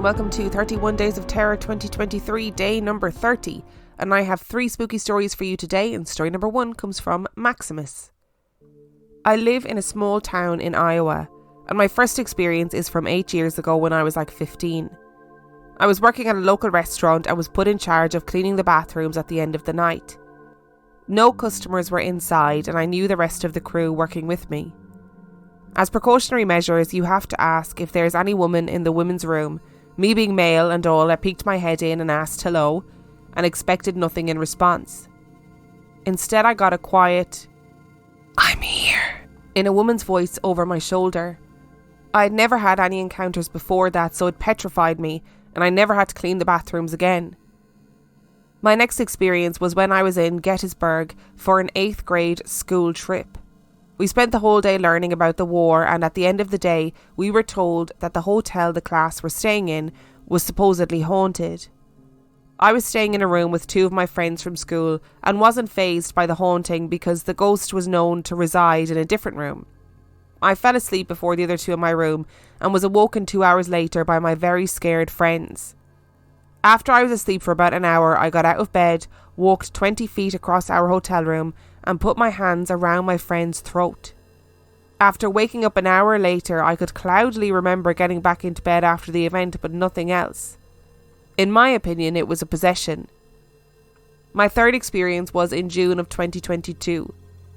welcome to 31 Days of Terror 2023, day number 30. And I have 3 spooky stories for you today, and story number 1 comes from Maximus. I live in a small town in Iowa, and my first experience is from 8 years ago when I was like 15. I was working at a local restaurant and was put in charge of cleaning the bathrooms at the end of the night. No customers were inside, and I knew the rest of the crew working with me. As precautionary measures, you have to ask if there's any woman in the women's room. Me being male and all, I peeked my head in and asked hello, and expected nothing in response. Instead, I got a quiet, "I'm here," in a woman's voice over my shoulder. I had never had any encounters before that, so it petrified me, and I never had to clean the bathrooms again. My next experience was when I was in Gettysburg for an 8th grade school trip. We spent the whole day learning about the war, and at the end of the day, we were told that the hotel the class were staying in was supposedly haunted. I was staying in a room with 2 of my friends from school and wasn't fazed by the haunting because the ghost was known to reside in a different room. I fell asleep before the other 2 in my room and was awoken 2 hours later by my very scared friends. After I was asleep for about an hour, I got out of bed, walked 20 feet across our hotel room and put my hands around my friend's throat. After waking up an hour later, I could cloudily remember getting back into bed after the event, but nothing else. In my opinion, it was a possession. My third experience was in June of 2022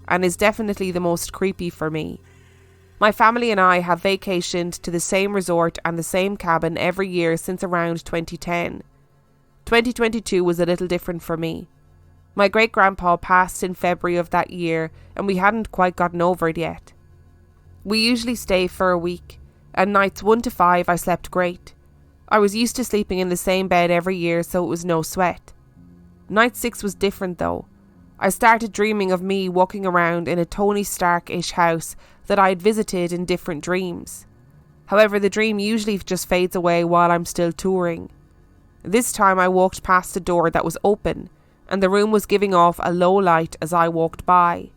and is definitely the most creepy for me. My family and I have vacationed to the same resort and the same cabin every year since around 2010. 2022 was a little different for me. My great-grandpa passed in February of that year and we hadn't quite gotten over it yet. We usually stay for a week, and nights 1 to 5 I slept great. I was used to sleeping in the same bed every year, so it was no sweat. Night 6 was different though. I started dreaming of me walking around in a Tony Stark-ish house that I had visited in different dreams. However, the dream usually just fades away while I'm still touring. This time I walked past a door that was open, and the room was giving off a low light as I walked by.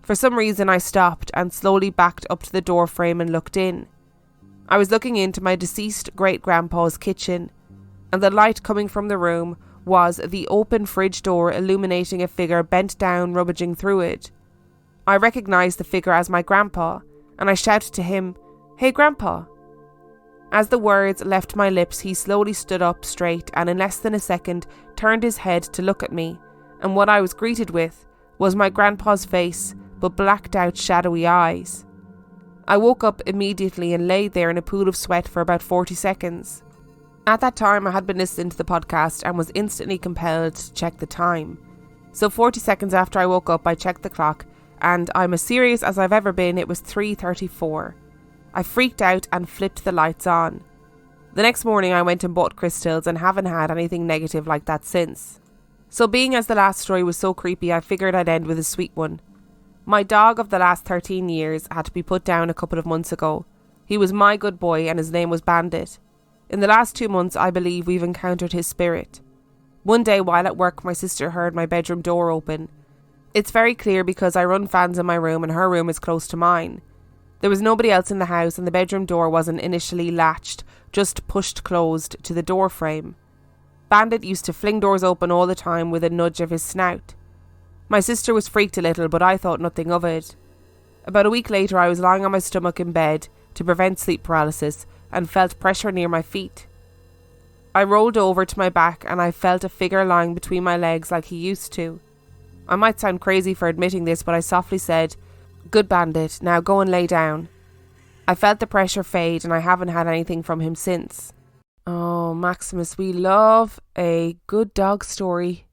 For some reason I stopped and slowly backed up to the door frame and looked in. I was looking into my deceased great-grandpa's kitchen, and the light coming from the room was the open fridge door illuminating a figure bent down rummaging through it. I recognised the figure as my grandpa, and I shouted to him, "Hey grandpa." As the words left my lips, he slowly stood up straight and in less than a second turned his head to look at me, and what I was greeted with was my grandpa's face, but blacked out shadowy eyes. I woke up immediately and laid there in a pool of sweat for about 40 seconds. At that time I had been listening to the podcast and was instantly compelled to check the time. So 40 seconds after I woke up I checked the clock, and I'm as serious as I've ever been, it was 3:34. I freaked out and flipped the lights on. The next morning I went and bought crystals and haven't had anything negative like that since. So being as the last story was so creepy, I figured I'd end with a sweet one. My dog of the last 13 years had to be put down a couple of months ago. He was my good boy and his name was Bandit. In the last 2 months, I believe we've encountered his spirit. One day while at work, my sister heard my bedroom door open. It's very clear because I run fans in my room and her room is close to mine. There was nobody else in the house and the bedroom door wasn't initially latched, just pushed closed to the door frame. Bandit used to fling doors open all the time with a nudge of his snout. My sister was freaked a little, but I thought nothing of it. About a week later I was lying on my stomach in bed to prevent sleep paralysis and felt pressure near my feet. I rolled over to my back and I felt a figure lying between my legs like he used to. I might sound crazy for admitting this, but I softly said, "Good Bandit, now go and lay down." I felt the pressure fade and I haven't had anything from him since. Oh, Maximus, we love a good dog story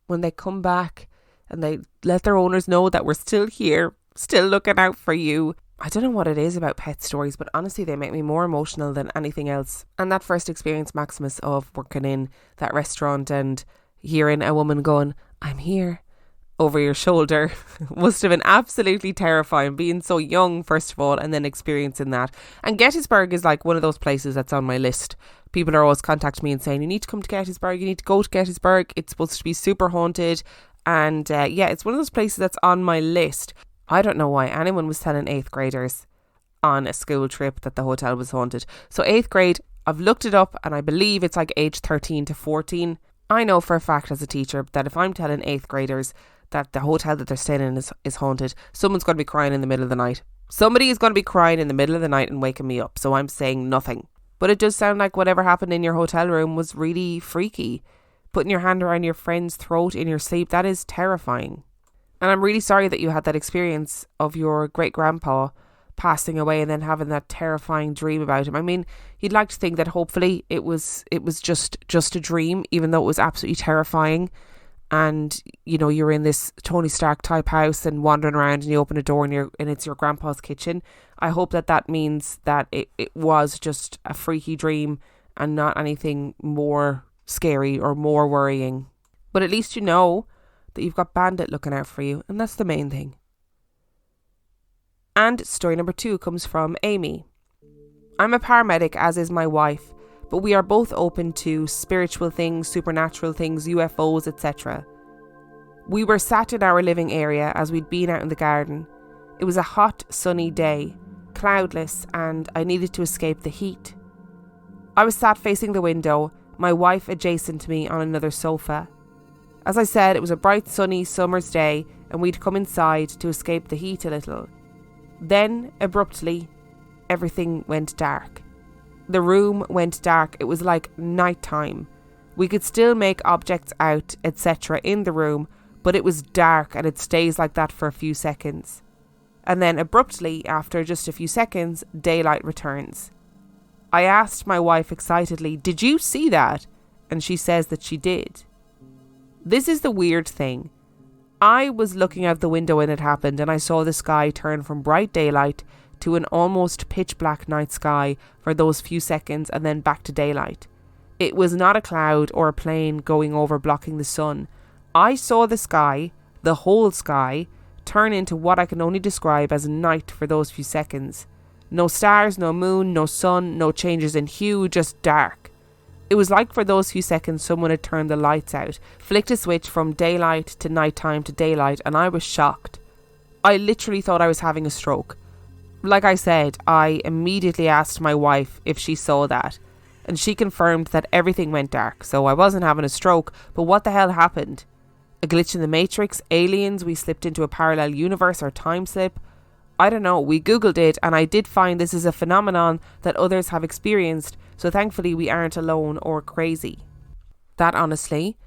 when they come back and they let their owners know that we're still here, still looking out for you. I don't know what it is about pet stories, but honestly they make me more emotional than anything else. And that first experience, Maximus, of working in that restaurant and hearing a woman going, "I'm here," over your shoulder must have been absolutely terrifying, being so young first of all and then experiencing that. And Gettysburg is like one of those places that's on my list. People are always contacting me and saying, "You need to come to Gettysburg, you need to go to Gettysburg, it's supposed to be super haunted." And yeah, it's one of those places that's on my list. I don't know why anyone was telling 8th graders on a school trip that the hotel was haunted. So 8th grade, I've looked it up and I believe it's like age 13 to 14. I know for a fact as a teacher that if I'm telling 8th graders that the hotel that they're staying in is haunted, someone's going to be crying in the middle of the night. Somebody is going to be crying in the middle of the night and waking me up, so I'm saying nothing. But it does sound like whatever happened in your hotel room was really freaky. Putting your hand around your friend's throat in your sleep, that is terrifying. And I'm really sorry that you had that experience of your great-grandpa passing away and then having that terrifying dream about him. I mean, you'd like to think that hopefully it was just a dream, even though it was absolutely terrifying. And, you know, you're in this Tony Stark type house and wandering around and you open a door and it's your grandpa's kitchen. I hope that means that it was just a freaky dream and not anything more scary or more worrying. But at least you know that you've got Bandit looking out for you, and that's the main thing. And story number 2 comes from Amy. I'm a paramedic, as is my wife, but we are both open to spiritual things, supernatural things, UFOs, etc. We were sat in our living area as we'd been out in the garden. It was a hot, sunny day, cloudless, and I needed to escape the heat. I was sat facing the window, my wife adjacent to me on another sofa. As I said, it was a bright, sunny summer's day, and we'd come inside to escape the heat a little. Then, abruptly, everything went dark. The room went dark. It was like night time. We could still make objects out, etc. in the room, but it was dark and it stays like that for a few seconds. And then abruptly, after just a few seconds, daylight returns. I asked my wife excitedly, "Did you see that?" And she says that she did. This is the weird thing. I was looking out the window when it happened and I saw the sky turn from bright daylight to an almost pitch black night sky for those few seconds and then back to daylight. It was not a cloud or a plane going over blocking the sun. I saw the sky, the whole sky, turn into what I can only describe as night for those few seconds. No stars, no moon, no sun, no changes in hue, just dark. It was like for those few seconds someone had turned the lights out, flicked a switch from daylight to nighttime to daylight, and I was shocked. I literally thought I was having a stroke. Like I said, I immediately asked my wife if she saw that, and she confirmed that everything went dark, so I wasn't having a stroke, but what the hell happened? A glitch in the Matrix? Aliens? We slipped into a parallel universe or time slip? I don't know. We googled it and I did find this is a phenomenon that others have experienced, so thankfully we aren't alone or crazy. That honestly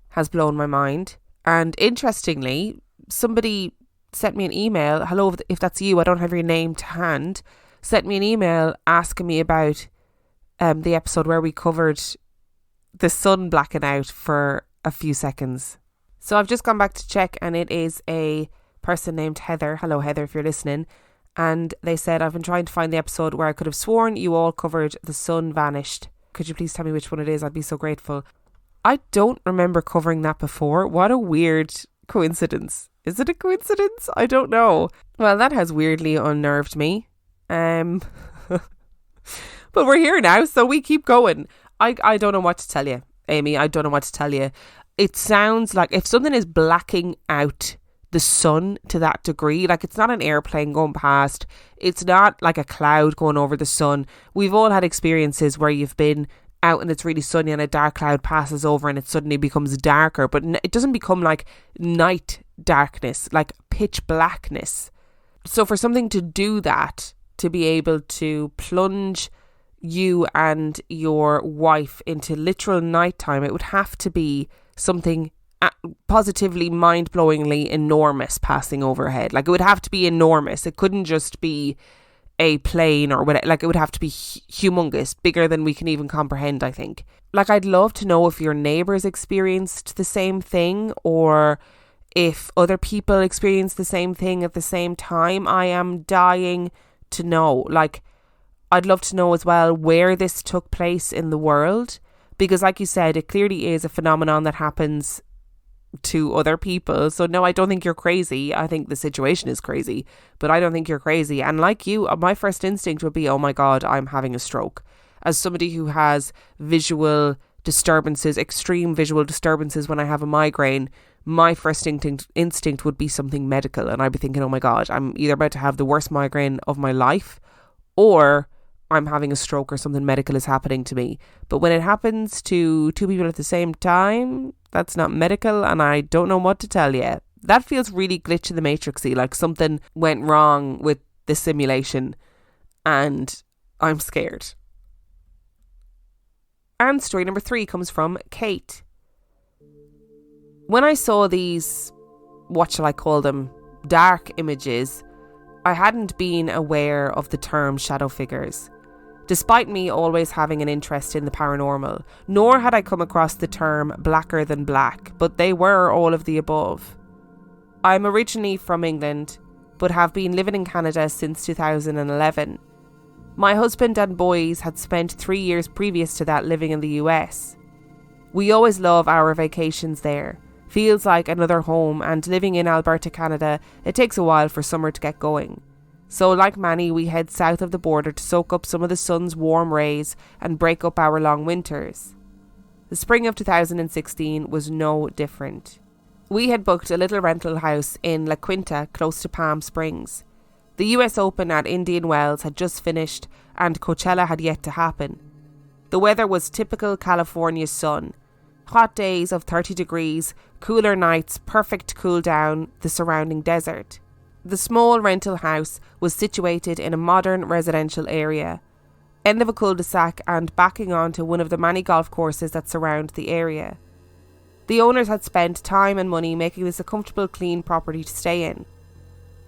has blown my mind. And interestingly, somebody sent me an email. Hello, if that's you, I don't have your name to hand. Sent me an email asking me about the episode where we covered the sun blacking out for a few seconds. So I've just gone back to check and it is a person named Heather. Hello Heather, if you're listening. And they said, I've been trying to find the episode where I could have sworn you all covered the sun vanished. Could you please tell me which one it is? I'd be so grateful. I don't remember covering that before. What a weird coincidence. Is it a coincidence? I don't know. Well, that has weirdly unnerved me. But we're here now, so we keep going. I don't know what to tell you, Amy. I don't know what to tell you. It sounds like if something is blacking out the sun to that degree, like it's not an airplane going past, it's not like a cloud going over the sun. We've all had experiences where you've been out and it's really sunny and a dark cloud passes over and it suddenly becomes darker, but it doesn't become like night darkness, like pitch blackness. So for something to do that, to be able to plunge you and your wife into literal nighttime, it would have to be something positively mind-blowingly enormous passing overhead. Like it would have to be enormous. It couldn't just be a plane or whatever. Like it would have to be humongous, bigger than we can even comprehend, I think. Like I'd love to know if your neighbours experienced the same thing or if other people experienced the same thing at the same time. I am dying to know. Like I'd love to know as well where this took place in the world, because like you said, it clearly is a phenomenon that happens to other people. So no, I don't think you're crazy. I think the situation is crazy, but I don't think you're crazy. And like you, my first instinct would be, oh my God, I'm having a stroke. As somebody who has visual disturbances, extreme visual disturbances when I have a migraine, my first instinct would be something medical. And I'd be thinking, oh my God, I'm either about to have the worst migraine of my life or I'm having a stroke or something medical is happening to me. But when it happens to two people at the same time, that's not medical, and I don't know what to tell you. That feels really glitch in the matrixy, like something went wrong with the simulation, and I'm scared. And story number 3 comes from Kate. When I saw these, what shall I call them, dark images, I hadn't been aware of the term shadow figures, despite me always having an interest in the paranormal, nor had I come across the term blacker than black, but they were all of the above. I'm originally from England, but have been living in Canada since 2011. My husband and boys had spent 3 years previous to that living in the US. We always love our vacations there. Feels like another home, and living in Alberta, Canada, it takes a while for summer to get going. So like many, we head south of the border to soak up some of the sun's warm rays and break up our long winters. The spring of 2016 was no different. We had booked a little rental house in La Quinta, close to Palm Springs. The US Open at Indian Wells had just finished and Coachella had yet to happen. The weather was typical California sun. Hot days of 30 degrees, cooler nights, perfect to cool down the surrounding desert. The small rental house was situated in a modern residential area, end of a cul-de-sac and backing onto one of the many golf courses that surround the area. The owners had spent time and money making this a comfortable, clean property to stay in.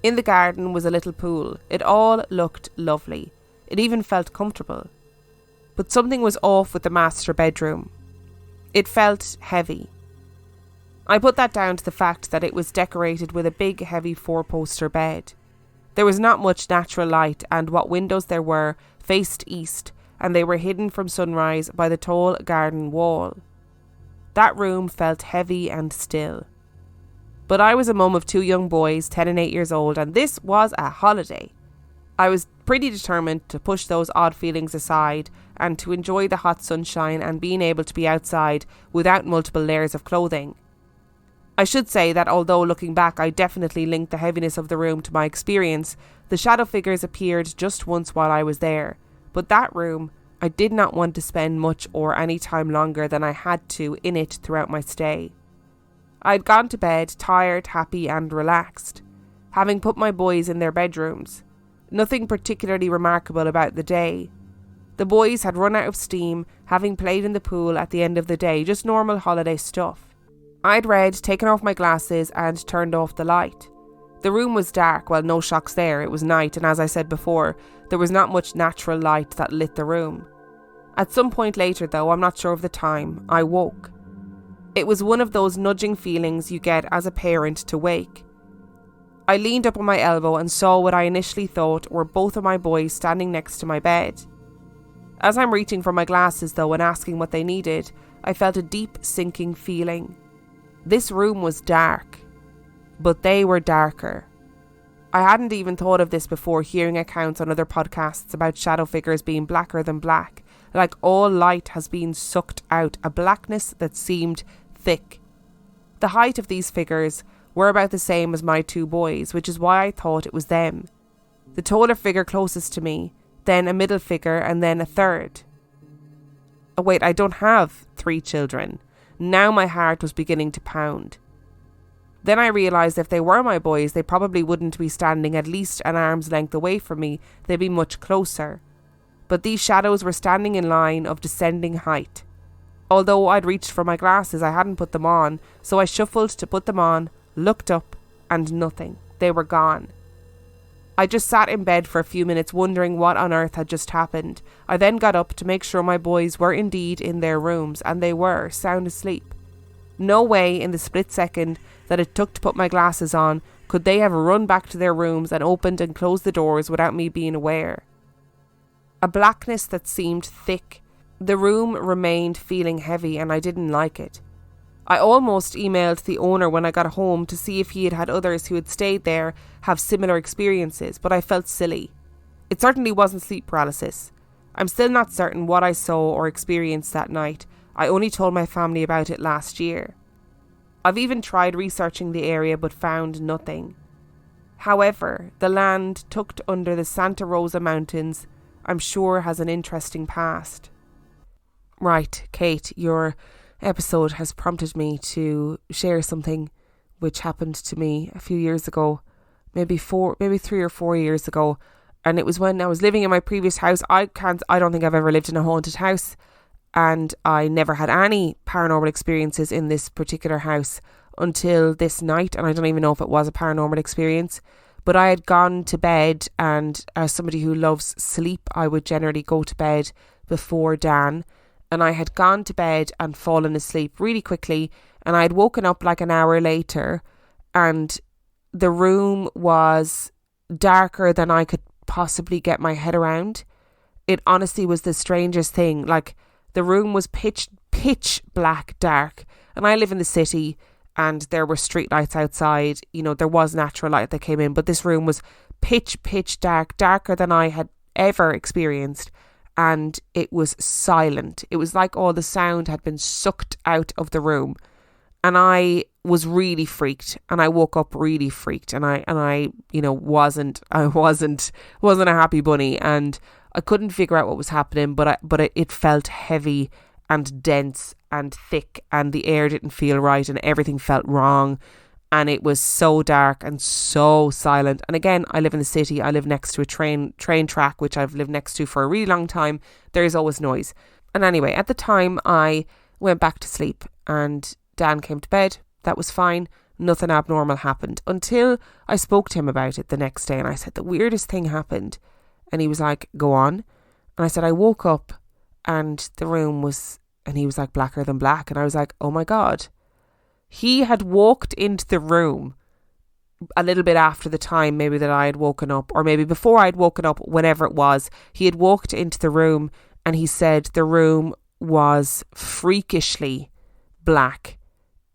In the garden was a little pool. It all looked lovely. It even felt comfortable. But something was off with the master bedroom. It felt heavy. I put that down to the fact that it was decorated with a big, heavy 4-poster bed. There was not much natural light, and what windows there were faced east, and they were hidden from sunrise by the tall garden wall. That room felt heavy and still. But I was a mum of 2 young boys, 10 and 8 years old, and this was a holiday. I was pretty determined to push those odd feelings aside and to enjoy the hot sunshine and being able to be outside without multiple layers of clothing. I should say that although looking back I definitely linked the heaviness of the room to my experience, the shadow figures appeared just once while I was there. But that room, I did not want to spend much or any time longer than I had to in it throughout my stay. I had gone to bed tired, happy and relaxed, having put my boys in their bedrooms. Nothing particularly remarkable about the day. The boys had run out of steam, having played in the pool at the end of the day, just normal holiday stuff. I'd read, taken off my glasses and turned off the light. The room was dark, well, no shocks there, it was night, and as I said before, there was not much natural light that lit the room. At some point later though, I'm not sure of the time, I woke. It was one of those nudging feelings you get as a parent to wake. I leaned up on my elbow and saw what I initially thought were both of my boys standing next to my bed. As I'm reaching for my glasses though and asking what they needed, I felt a deep sinking feeling. This room was dark, but they were darker. I hadn't even thought of this before hearing accounts on other podcasts about shadow figures being blacker than black, like all light has been sucked out, a blackness that seemed thick. The height of these figures were about the same as my 2 boys, which is why I thought it was them. The taller figure closest to me, then a middle figure, and then a third. Oh wait, I don't have 3 children. Now my heart was beginning to pound. Then I realised if they were my boys, they probably wouldn't be standing at least an arm's length away from me, they'd be much closer. But these shadows were standing in line of descending height. Although I'd reached for my glasses, I hadn't put them on, so I shuffled to put them on, looked up, and nothing. They were gone. I just sat in bed for a few minutes wondering what on earth had just happened. I then got up to make sure my boys were indeed in their rooms, and they were, sound asleep. No way in the split second that it took to put my glasses on could they have run back to their rooms and opened and closed the doors without me being aware. A blackness that seemed thick. The room remained feeling heavy and I didn't like it. I almost emailed the owner when I got home to see if he had had others who had stayed there have similar experiences, but I felt silly. It certainly wasn't sleep paralysis. I'm still not certain what I saw or experienced that night. I only told my family about it last year. I've even tried researching the area but found nothing. However, the land tucked under the Santa Rosa Mountains I'm sure has an interesting past. Right, Kate, your episode has prompted me to share something which happened to me a few years ago, maybe 3 or 4 years ago. And it was when I was living in my previous house. I don't think I've ever lived in a haunted house, and I never had any paranormal experiences in this particular house until this night. And I don't even know if it was a paranormal experience, but I had gone to bed, and as somebody who loves sleep, I would generally go to bed before Dan. And I had gone to bed and fallen asleep really quickly, and I had woken up like an hour later, and the room was darker than I could possibly get my head around. It honestly was the strangest thing. Like, the room was pitch black dark, and I live in the city and there were street lights outside. There was natural light that came in, but this room was pitch dark, darker than I had ever experienced, and it was silent. It was like all the sound had been sucked out of the room, and I was really freaked, and I woke up really freaked, and I wasn't a happy bunny, and I couldn't figure out what was happening, but it felt heavy and dense and thick, and the air didn't feel right, and everything felt wrong, and it was so dark and so silent. And again, I live in the city. I live next to a train track, which I've lived next to for a really long time. There is always noise. And anyway, at the time, I went back to sleep, and Dan came to bed. That was fine. Nothing abnormal happened until I spoke to him about it the next day, and I said, the weirdest thing happened. And he was like, go on. And I said, I woke up and the room was, and he was like, blacker than black. And I was like, oh my God. He had walked into the room a little bit after the time maybe that I had woken up, or maybe before I'd woken up, whenever it was. He had walked into the room, and he said the room was freakishly black,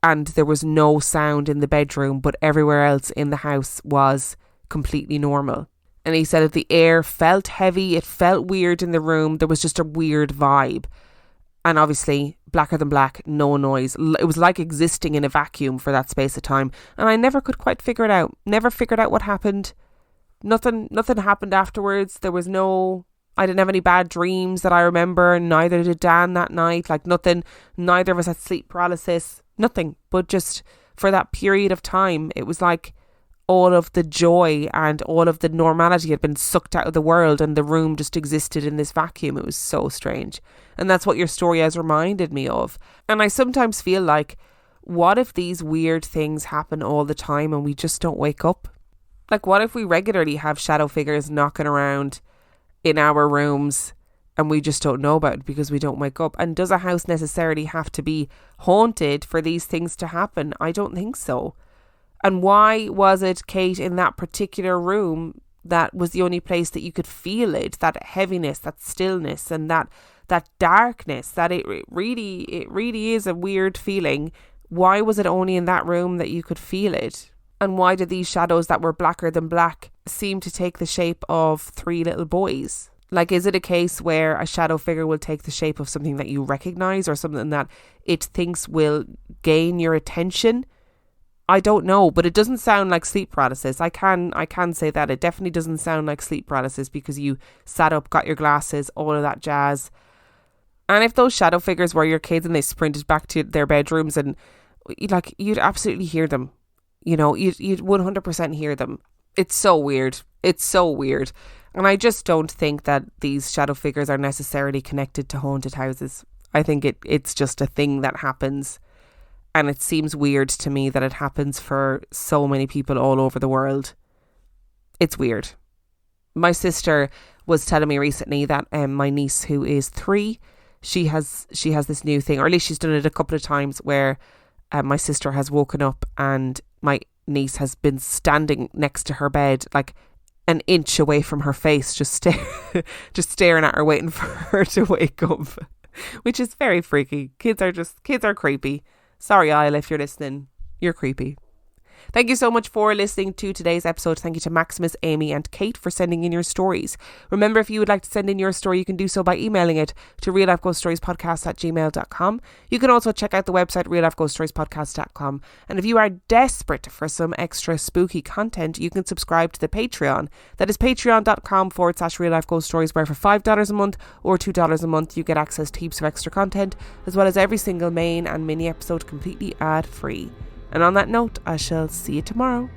and there was no sound in the bedroom, but everywhere else in the house was completely normal. And he said that the air felt heavy, it felt weird in the room, there was just a weird vibe. And obviously, blacker than black, no noise. It was like existing in a vacuum for that space of time. And I never could quite figure it out. Never figured out what happened. Nothing happened afterwards. I didn't have any bad dreams that I remember. Neither did Dan that night. Like, nothing. Neither of us had sleep paralysis. Nothing. But just for that period of time, it was like all of the joy and all of the normality had been sucked out of the world, and the room just existed in this vacuum. It was so strange. And that's what your story has reminded me of. And I sometimes feel like, what if these weird things happen all the time and we just don't wake up? Like, what if we regularly have shadow figures knocking around in our rooms and we just don't know about it because we don't wake up? And does a house necessarily have to be haunted for these things to happen? I don't think so. And why was it, Kate, in that particular room that was the only place that you could feel it, that heaviness, that stillness, and that darkness, that it really is a weird feeling? Why was it only in that room that you could feel it? And why did these shadows that were blacker than black seem to take the shape of 3 little boys? Like, is it a case where a shadow figure will take the shape of something that you recognize, or something that it thinks will gain your attention? I don't know, but it doesn't sound like sleep paralysis. I can say that it definitely doesn't sound like sleep paralysis, because you sat up, got your glasses, all of that jazz. And if those shadow figures were your kids and they sprinted back to their bedrooms, and you'd absolutely hear them. You'd 100% hear them. It's so weird. It's so weird. And I just don't think that these shadow figures are necessarily connected to haunted houses. I think it's just a thing that happens. And it seems weird to me that it happens for so many people all over the world. It's weird. My sister was telling me recently that my niece, who is 3, she has this new thing, or at least she's done it a couple of times, where my sister has woken up and my niece has been standing next to her bed, like an inch away from her face, just staring at her, waiting for her to wake up, which is very freaky. Kids are creepy. Sorry, Isle, if you're listening, you're creepy. Thank you so much for listening to today's episode. Thank you to Maximus, Amy and Kate for sending in your stories. Remember, if you would like to send in your story, you can do so by emailing it to reallifeghoststoriespodcast@gmail.com. You can also check out the website reallifeghoststoriespodcast.com. And if you are desperate for some extra spooky content, you can subscribe to the Patreon. That is patreon.com/reallifeghoststories, where for $5 a month or $2 a month, you get access to heaps of extra content, as well as every single main and mini episode completely ad-free. And on that note, I shall see you tomorrow.